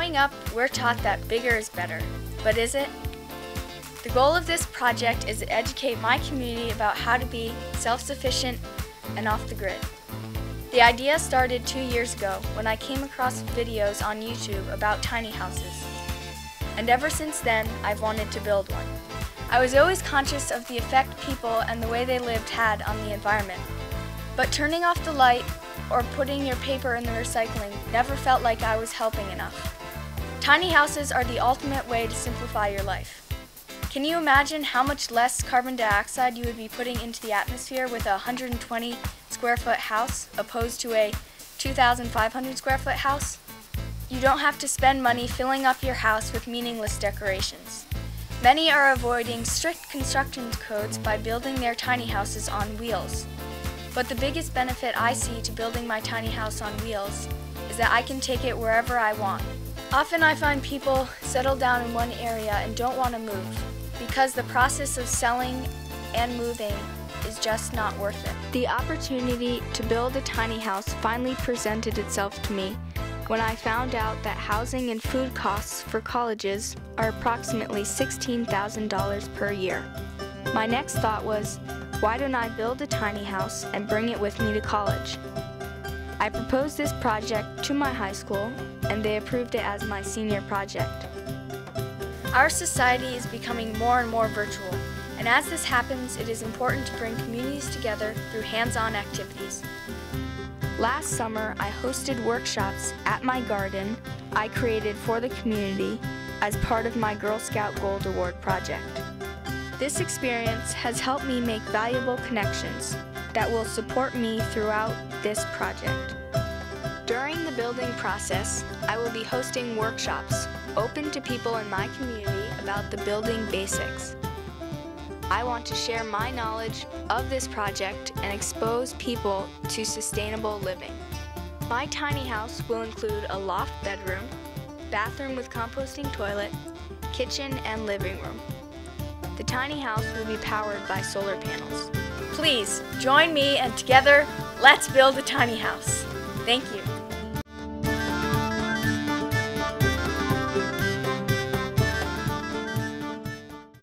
Growing up, we're taught that bigger is better, but is it? The goal of this project is to educate my community about how to be self-sufficient and off the grid. The idea started 2 years ago when I came across videos on YouTube about tiny houses. And ever since then, I've wanted to build one. I was always conscious of the effect people and the way they lived had on the environment. But turning off the light or putting your paper in the recycling never felt like I was helping enough. Tiny houses are the ultimate way to simplify your life. Can you imagine how much less carbon dioxide you would be putting into the atmosphere with a 120 square foot house opposed to a 2,500 square foot house? You don't have to spend money filling up your house with meaningless decorations. Many are avoiding strict construction codes by building their tiny houses on wheels. But the biggest benefit I see to building my tiny house on wheels is that I can take it wherever I want. Often I find people settle down in one area and don't want to move because the process of selling and moving is just not worth it. The opportunity to build a tiny house finally presented itself to me when I found out that housing and food costs for colleges are approximately $16,000 per year. My next thought was, why don't I build a tiny house and bring it with me to college? I proposed this project to my high school, and they approved it as my senior project. Our society is becoming more and more virtual, and as this happens, it is important to bring communities together through hands-on activities. Last summer, I hosted workshops at my garden I created for the community as part of my Girl Scout Gold Award project. This experience has helped me make valuable connections that will support me throughout this project. During the building process, I will be hosting workshops open to people in my community about the building basics. I want to share my knowledge of this project and expose people to sustainable living. My tiny house will include a loft bedroom, bathroom with composting toilet, kitchen, and living room. The tiny house will be powered by solar panels. Please join me and together, let's build a tiny house. Thank you.